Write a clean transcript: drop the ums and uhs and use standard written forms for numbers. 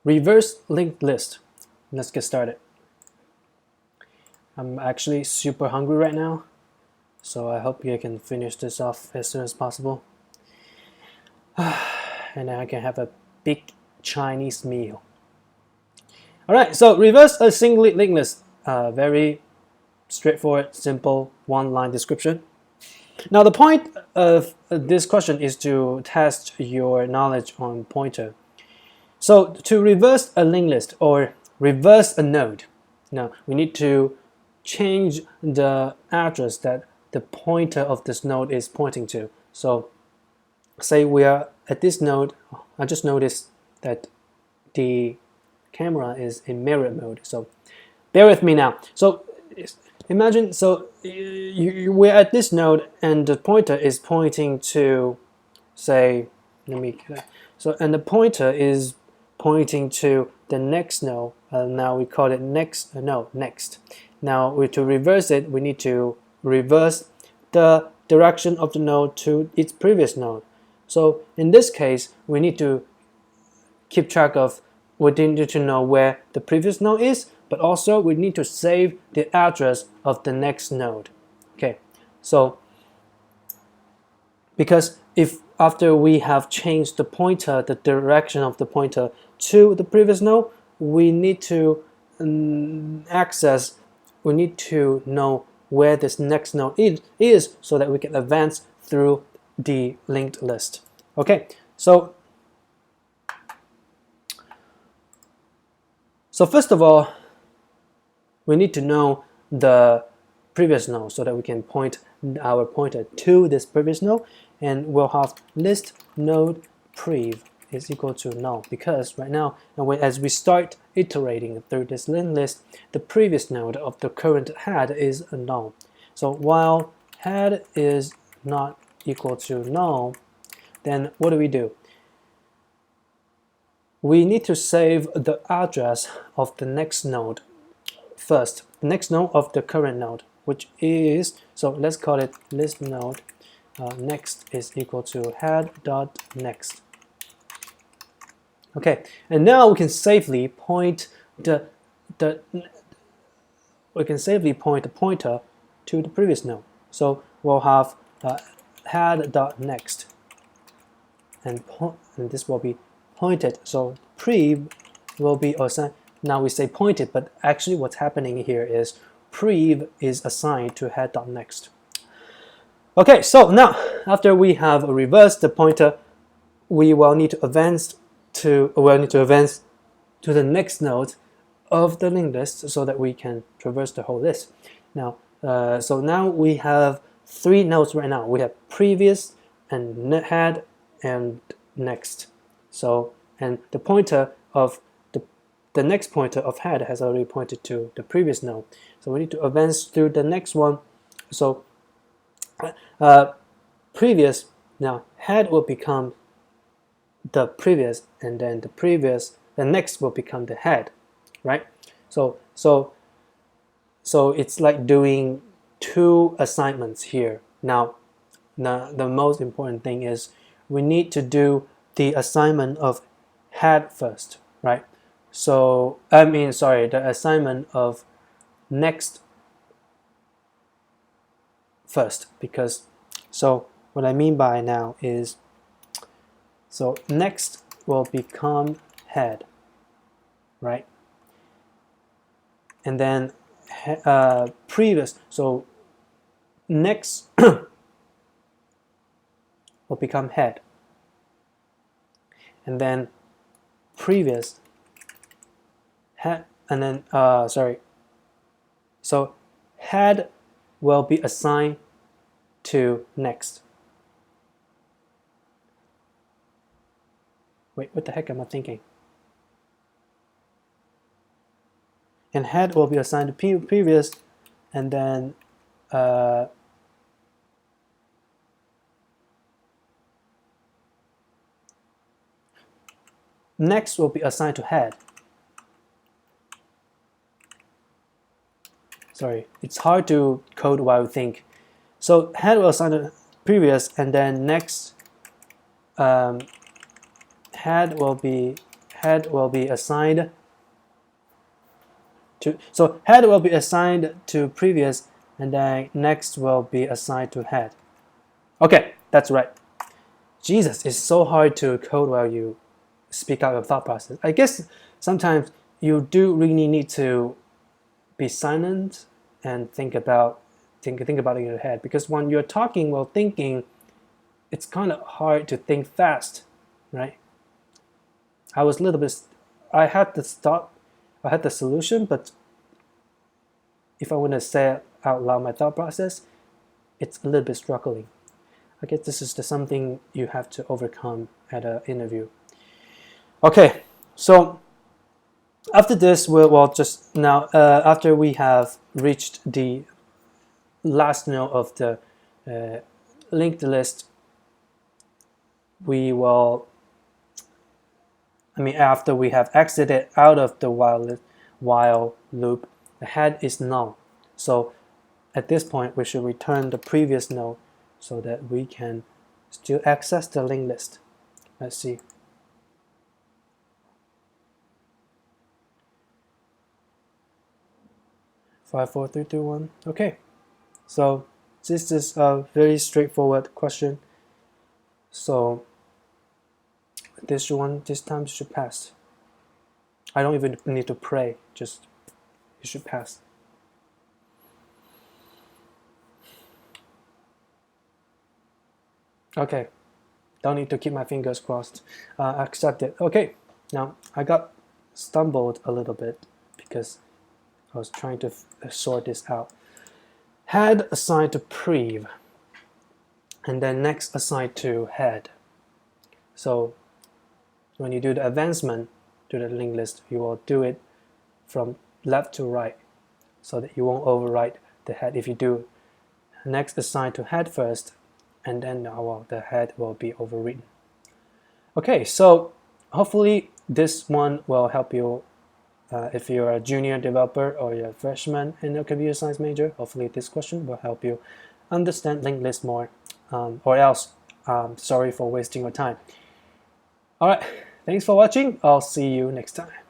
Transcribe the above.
reverse linked list. Let's get started. I'm actually super hungry right now, so I hope I can finish this off as soon as possible. And then I can have a big Chinese meal. Alright, so reverse a singly linked list. Very straightforward, simple, one-line description. Now the point of this question is to test your knowledge on pointer. So to reverse a linked list or reverse a node, now we need to change the address that the pointer of this node is pointing to. So say we are at this node. I just noticed that the camera is in mirror mode, so bear with me now. So imagine, so we're at this node and the pointer is pointing to, say, and the pointer is pointing to the next node. Now we call it next. Now to reverse it, we need to reverse the direction of the node to its previous node. So in this case, we need to keep track of, we need to know where the previous node is, but also we need to save the address of the next node. Okay, so because if after we have changed the pointer, the direction of the pointer to the previous node, we need to we need to know where this next node is so that we can advance through the linked list. Okay, so first of all, we need to know the previous node so that we can point our pointer to this previous node, and we'll have list node prev is equal to null, because right now, as we start iterating through this linked list, the previous node of the current head is a null. So while head is not equal to null, then what do? We need to save the address of the next node first, the next node of the current node, which is, so let's call it list node next is equal to head.next. Okay, and now we can safely point the pointer to the previous node. So we'll have head.next, and this will be pointed. So prev will be assigned. Now we say pointed, but actually what's happening here is prev is assigned to head.next. Okay, so now after we have reversed the pointer, we will need to advance to the next node of the linked list so that we can traverse the whole list. Now, so now we have three nodes right now. We have previous and head and next. So, and the pointer of the next pointer of head has already pointed to the previous node. So we need to advance through the next one. So previous, now head will become the previous, and then the next will become the head, right? So it's like doing two assignments here. Now the most important thing is we need to do the assignment of head first, right? So the assignment of next first, because so what I mean by now is, so next will become head, right? And then previous, so next will become head, and then previous head, and then so head will be assigned to next. Wait, what the heck am I thinking? And head will be assigned to previous, and then next will be assigned to head. Sorry, it's hard to code while you think. So head will assign to previous, and then next head will be head will be assigned to, so head will be assigned to previous, and then next will be assigned to head. Okay, that's right. Jesus, it's so hard to code while you speak out your thought process. I guess sometimes you do really need to be silent and think about it in your head, because when you're talking while thinking, it's kind of hard to think fast, right? I was a little bit, I had the solution, but if I want to say out loud my thought process, it's a little bit struggling. I guess this is something you have to overcome at an interview. Okay, so after this, we'll just now, after we have reached the last node of the linked list, we will, after we have exited out of the while loop, the head is null. So at this point, we should return the previous node so that we can still access the linked list. Let's see. Five, four, three, two, one. Okay. So this is a very straightforward question. So this time should pass. I don't even need to pray, just it should pass. Okay, don't need to keep my fingers crossed. Accept it. Okay, now I got stumbled a little bit because I was trying to sort this out. Head assigned to prev, and then next assigned to head. So when you do the advancement to the linked list, you will do it from left to right so that you won't overwrite the head if you do. Next assigned to head first, and then the head will be overwritten. Okay, so hopefully this one will help you if you're a junior developer or you're a freshman in a computer science major. Hopefully this question will help you understand linked list more, or else sorry for wasting your time. All right, thanks for watching. I'll see you next time.